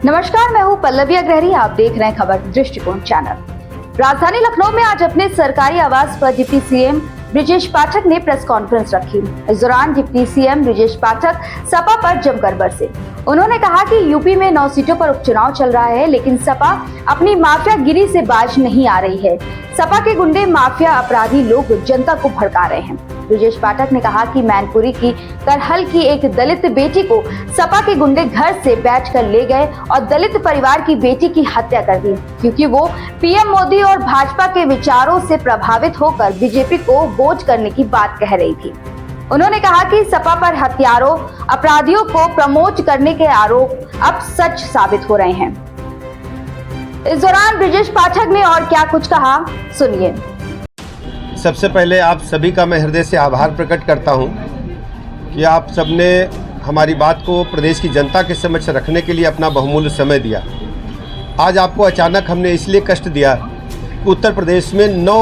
नमस्कार, मैं हूं पल्लवी अग्रहरी। आप देख रहे हैं खबर दृष्टिकोण चैनल। राजधानी लखनऊ में आज अपने सरकारी आवास पर डिप्टी सीएम ब्रिजेश पाठक ने प्रेस कॉन्फ्रेंस रखी। इस दौरान डिप्टी सीएम ब्रिजेश पाठक सपा पर जमकर बरसे। उन्होंने कहा कि यूपी में 9 सीटों पर उपचुनाव चल रहा है, लेकिन सपा अपनी माफियागिरी से बाज नहीं आ रही है। सपा के गुंडे, माफिया, अपराधी लोग जनता को भड़का रहे हैं। ब्रिजेश पाठक ने कहा कि मैनपुरी की करहल की एक दलित बेटी को सपा के गुंडे घर से बैठकर ले गए और दलित परिवार की बेटी की हत्या कर दी, क्योंकि वो पीएम मोदी और भाजपा के विचारों से प्रभावित होकर बीजेपी को वोट करने की बात कह रही थी। उन्होंने कहा कि सपा पर हत्यारों, अपराधियों को प्रमोट करने के आरोप अब सच साबित हो रहे हैं। इस दौरान ब्रिजेश पाठक ने और क्या कुछ कहा, सुनिए। सबसे पहले आप सभी का मैं हृदय से आभार प्रकट करता हूं कि आप सबने हमारी बात को प्रदेश की जनता के समक्ष रखने के लिए अपना बहुमूल्य समय दिया। आज आपको अचानक हमने इसलिए कष्ट दिया कि उत्तर प्रदेश में 9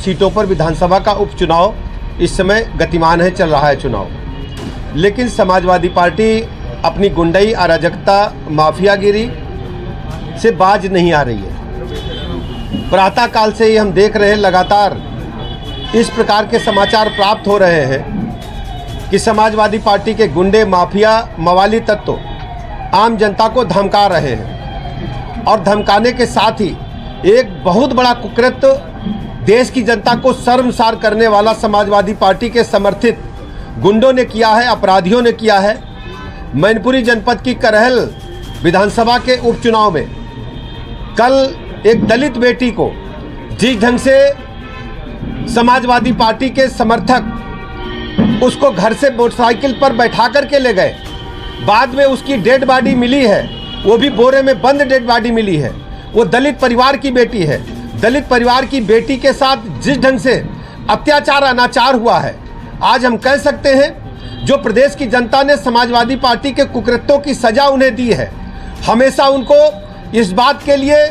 सीटों पर विधानसभा का उपचुनाव इस समय गतिमान है, चल रहा है चुनाव, लेकिन समाजवादी पार्टी अपनी गुंडई, अराजकता, माफियागिरी से बाज नहीं आ रही है। प्रातःकाल से ही हम देख रहे हैं, लगातार इस प्रकार के समाचार प्राप्त हो रहे हैं कि समाजवादी पार्टी के गुंडे, माफिया, मवाली तत्व आम जनता को धमका रहे हैं और धमकाने के साथ ही एक बहुत बड़ा कुकृत्य देश की जनता को शर्मसार करने वाला समाजवादी पार्टी के समर्थित गुंडों ने किया है, अपराधियों ने किया है। मैनपुरी जनपद की करहल विधानसभा के उपचुनाव में कल एक दलित बेटी को जिस ढंग से समाजवादी पार्टी के समर्थक उसको घर से मोटरसाइकिल पर बैठा करके ले गए, बाद में उसकी डेड बॉडी मिली है, वो भी बोरे में बंद डेड बॉडी मिली है। वो दलित परिवार की बेटी है। दलित परिवार की बेटी के साथ जिस ढंग से अत्याचार, अनाचार हुआ है, आज हम कह सकते हैं जो प्रदेश की जनता ने समाजवादी पार्टी के कुकृत्यों की सजा उन्हें दी है, हमेशा उनको इस बात के लिए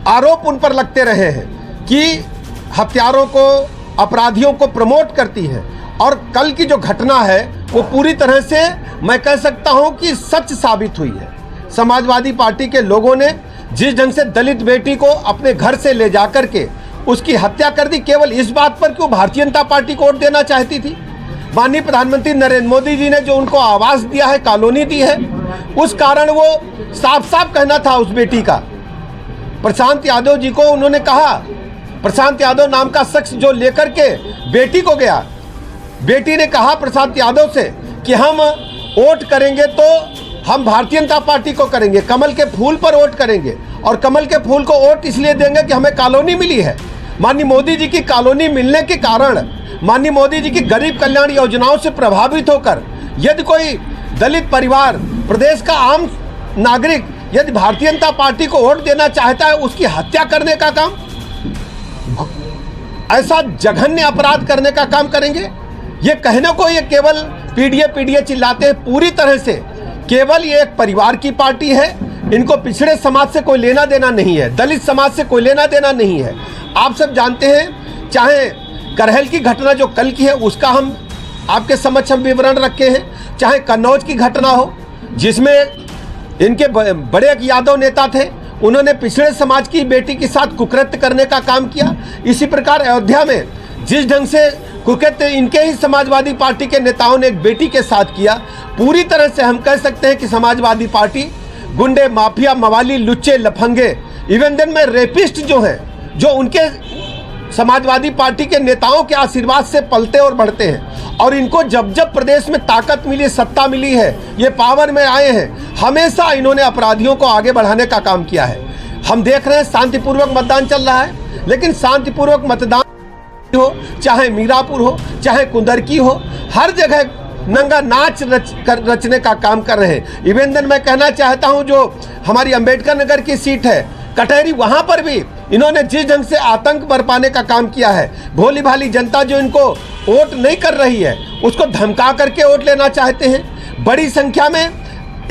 आरोप उन पर लगते रहे हैं कि हत्यारों को, अपराधियों को प्रमोट करती है। और कल की जो घटना है वो पूरी तरह से मैं कह सकता हूं कि सच साबित हुई है। समाजवादी पार्टी के लोगों ने जिस ढंग से दलित बेटी को अपने घर से ले जाकर के उसकी हत्या कर दी, केवल इस बात पर कि वो भारतीय जनता पार्टी को वोट देना चाहती थी। माननीय प्रधानमंत्री नरेंद्र मोदी जी ने जो उनको आवास दिया है, कॉलोनी दी है, उस कारण वो साफ साफ कहना था उस बेटी का। प्रशांत यादव जी को उन्होंने कहा, प्रशांत यादव नाम का शख्स जो लेकर के बेटी को गया, बेटी ने कहा प्रशांत यादव से कि हम वोट करेंगे तो हम भारतीय जनता पार्टी को करेंगे, कमल के फूल पर वोट करेंगे, और कमल के फूल को वोट इसलिए देंगे कि हमें कॉलोनी मिली है। माननीय मोदी जी की कॉलोनी मिलने के कारण, माननीय मोदी जी की गरीब कल्याण योजनाओं से प्रभावित होकर यदि कोई दलित परिवार, प्रदेश का आम नागरिक यदि भारतीय जनता पार्टी को वोट देना चाहता है, उसकी हत्या करने का काम, ऐसा जघन्य अपराध करने का काम करेंगे। ये कहने को ये केवल पीडीए चिल्लाते हैं, पूरी तरह से केवल ये एक परिवार की पार्टी है। इनको पिछड़े समाज से कोई लेना देना नहीं है, दलित समाज से कोई लेना देना नहीं है। आप सब जानते हैं, चाहे करहल की घटना जो कल की है उसका हम आपके समक्ष हम विवरण रखे हैं, चाहे कन्नौज की घटना हो जिसमें इनके बड़े एक यादव नेता थे, उन्होंने पिछड़े समाज की बेटी के साथ कुकृत्य करने का काम किया। इसी प्रकार अयोध्या में जिस ढंग से कुकृत्य इनके ही समाजवादी पार्टी के नेताओं ने एक बेटी के साथ किया, पूरी तरह से हम कह सकते हैं कि समाजवादी पार्टी गुंडे, माफिया, मवाली, लुच्चे, लफंगे, इवन देन में रेपिस्ट जो हैं, जो उनके समाजवादी पार्टी के नेताओं के आशीर्वाद से पलते और बढ़ते हैं। और इनको जब जब प्रदेश में ताकत मिली, सत्ता मिली है, ये पावर में आए हैं, हमेशा इन्होंने अपराधियों को आगे बढ़ाने का काम किया है। हम देख रहे हैं शांतिपूर्वक मतदान चल रहा है, लेकिन शांतिपूर्वक मतदान हो, चाहे मीरापुर हो, चाहे कुंदरकी हो, हर जगह नंगा नाच रचने का काम कर रहे हैं। इवन देन मैं कहना चाहता हूं, जो हमारी अंबेडकर नगर की सीट है कटहरी, वहां पर भी इन्होंने जिस ढंग से आतंक बरपाने का काम किया है, भोली भाली जनता जो इनको वोट नहीं कर रही है उसको धमका करके वोट लेना चाहते हैं। बड़ी संख्या में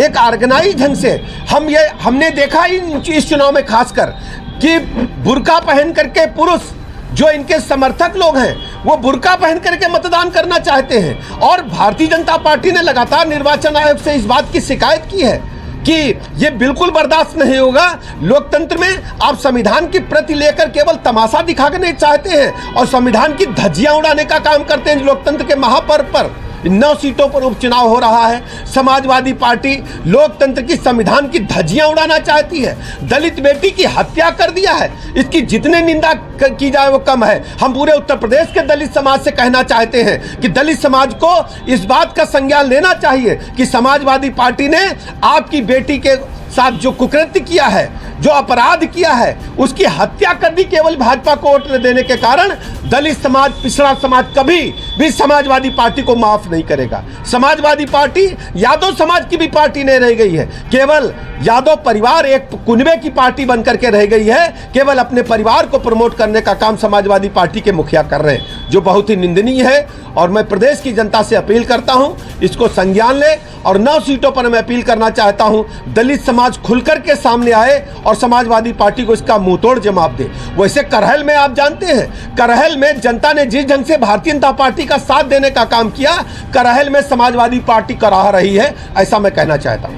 एक ऑर्गेनाइज ढंग से हमने देखा इस चुनाव में खासकर कि बुर्का पहन करके पुरुष जो इनके समर्थक लोग हैं वो बुर्का पहन करके मतदान करना चाहते हैं। और भारतीय जनता पार्टी ने लगातार निर्वाचन आयोग से इस बात की शिकायत की है कि ये बिल्कुल बर्दाश्त नहीं होगा। लोकतंत्र में आप संविधान की प्रति लेकर केवल तमाशा दिखाने चाहते हैं और संविधान की धज्जियां उड़ाने का काम करते हैं। लोकतंत्र के महापर्व पर 9 सीटों पर उपचुनाव हो रहा है। समाजवादी पार्टी लोकतंत्र की संविधान की धज्जियां उड़ाना चाहती है। दलित बेटी की हत्या कर दिया है, इसकी जितने निंदा की जाए वो कम है। हम पूरे उत्तर प्रदेश के दलित समाज से कहना चाहते हैं कि दलित समाज को इस बात का संज्ञान लेना चाहिए कि समाजवादी पार्टी ने आपकी बेटी के साथ जो कुकृत्य किया है, जो अपराध किया है, उसकी हत्या कर दी केवल भाजपा को वोट देने के कारण। दलित समाज, पिछड़ा समाज कभी भी समाजवादी पार्टी को माफ नहीं करेगा। समाजवादी पार्टी यादव समाज की भी पार्टी नहीं रह गई है, केवल यादव परिवार एक कुनबे की पार्टी बनकर के रह गई है। केवल अपने परिवार को प्रमोट करने का काम समाजवादी पार्टी के मुखिया कर रहे हैं, जो बहुत ही निंदनीय है। और मैं प्रदेश की जनता से अपील करता हूं, इसको संज्ञान ले और 9 सीटों पर मैं अपील करना चाहता हूं, दलित समाज खुलकर के सामने आए और समाजवादी पार्टी को इसका मुंहतोड़ जवाब दे। वैसे करहल में आप जानते हैं, करहल में जनता ने जिस ढंग से भारतीय जनता पार्टी का साथ देने का काम किया, करहल में समाजवादी पार्टी करा रही है, ऐसा मैं कहना चाहता हूं।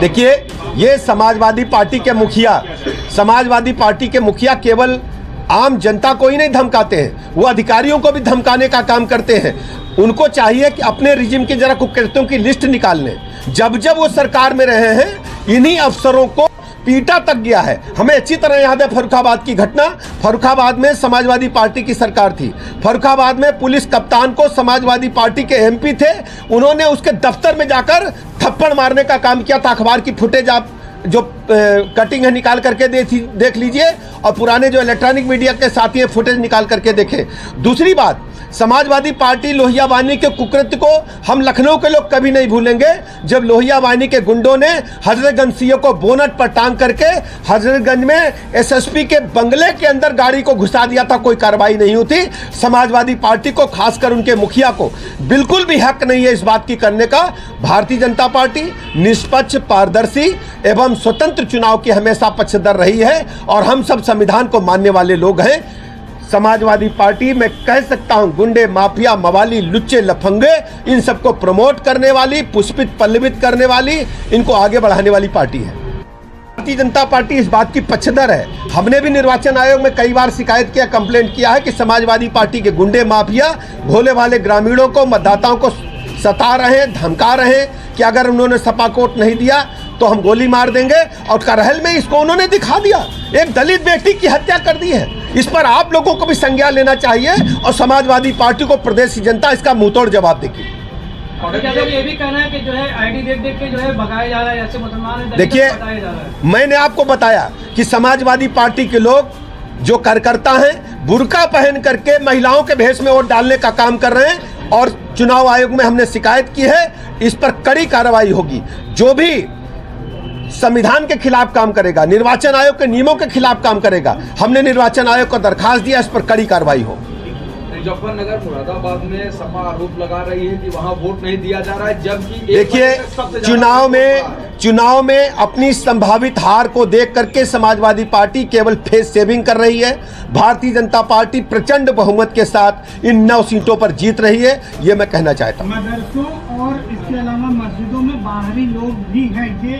देखिए, ये समाजवादी पार्टी के मुखिया केवल आम जनता को ही नहीं धमकाते हैं, वो अधिकारियों को भी धमकाने का काम करते हैं। उनको चाहिए कि अपने रिजिम के जरा कुकृत्यों की लिस्ट निकाल लें। जब जब वो सरकार में रहे हैं, इन्हीं अफसरों को पीटा तक गया है। हमें अच्छी तरह याद है फर्रुखाबाद की घटना। फर्रुखाबाद में समाजवादी पार्टी की सरकार थी। फर्रुखाबाद में पुलिस कप्तान को समाजवादी पार्टी के एमपी थे, उन्होंने उसके दफ्तर में जाकर थप्पड़ मारने का काम किया था। अखबार की फुटेज आप जो कटिंग है निकाल करके देख लीजिए, और पुराने जो इलेक्ट्रॉनिक मीडिया के साथी हैं फुटेज निकाल करके देखें। दूसरी बात, समाजवादी पार्टी लोहिया वाहिनी के कुकृत्य को हम लखनऊ के लोग कभी नहीं भूलेंगे। जब लोहिया वाहिनी के गुंडों ने हजरतगंज सीओ को बोनट पर टांग करके हजरतगंज में एसएसपी के बंगले के अंदर गाड़ी को घुसा दिया था, कोई कार्रवाई नहीं हुई। समाजवादी पार्टी को, खासकर उनके मुखिया को बिल्कुल भी हक नहीं है इस बात की करने का। भारतीय जनता पार्टी निष्पक्ष, पारदर्शी एवं स्वतंत्र चुनाव की हमेशा पक्षधर रही है और हम सब संविधान को मानने वाले लोग हैं। समाजवादी पार्टी मैं कह सकता हूं गुंडे, माफिया, मवाली, लुच्चे, लफंगे, इन सबको प्रमोट करने वाली, पुष्पित पल्लवित करने वाली, इनको आगे बढ़ाने वाली पार्टी है। भारतीय जनता पार्टी इस बात की पक्षधर है। हमने भी निर्वाचन आयोग में कई बार शिकायत किया, कंप्लेंट किया है कि समाजवादी पार्टी के गुंडे, माफिया भोले भाले ग्रामीणों को, मतदाताओं को सता रहे हैं, धमका रहे हैं कि अगर उन्होंने सपा कोट नहीं दिया तो हम गोली मार देंगे। और करहल में इसको उन्होंने दिखा दिया, एक दलित बेटी की हत्या कर दी है। इस पर आप लोगों को भी संज्ञान लेना चाहिए और समाजवादी पार्टी को प्रदेश की जनता इसका मुंहतोड़ जवाब देगी। ये भी कहना है कि जो है आईडी देख के जो है भगाया जा रहा है, ऐसे मुसलमान। देखिए, मैंने आपको बताया कि समाजवादी पार्टी के लोग जो कार्यकर्ता हैं, बुर्का पहन करके महिलाओं के भेष में वोट डालने का काम कर रहे हैं और चुनाव आयोग में हमने शिकायत की है। इस पर कड़ी कार्रवाई होगी। जो भी संविधान के खिलाफ काम करेगा, निर्वाचन आयोग के नियमों के खिलाफ काम करेगा, हमने निर्वाचन आयोग को दरखास्त दिया, इस पर कड़ी कार्रवाई हो। मुजफ्फरनगर, मुरादाबाद में सपा आरोप लगा रही है कि वहां वोट नहीं दिया जा रहा है, जबकि देखिए, चुनाव में अपनी संभावित हार को देख करके समाजवादी पार्टी केवल फेस सेविंग कर रही है। भारतीय जनता पार्टी प्रचंड बहुमत के साथ इन 9 सीटों पर जीत रही है, ये मैं कहना चाहता हूँ। मदरसों और इसके अलावा मस्जिदों में बाहरी लोग भी हैं, ये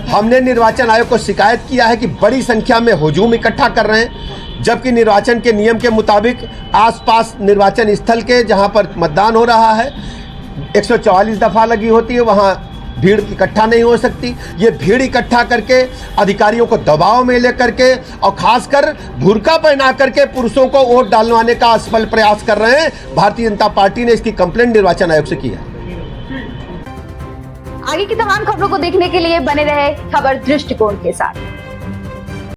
हमने निर्वाचन आयोग को शिकायत किया है कि बड़ी संख्या में हुजूम इकट्ठा कर रहे हैं, जबकि निर्वाचन के नियम के मुताबिक आसपास निर्वाचन स्थल के जहां पर मतदान हो रहा है 144 दफा लगी होती है, वहां भीड़ इकट्ठा नहीं हो सकती। ये भीड़ इकट्ठा करके अधिकारियों को दबाव में लेकर के और खासकर बुर्का पहना करके पुरुषों को वोट डालवाने का असफल प्रयास कर रहे हैं। भारतीय जनता पार्टी ने इसकी कंप्लेंट निर्वाचन आयोग से की है। आगे की तमाम खबरों को देखने के लिए बने रहे खबर दृष्टिकोण के साथ।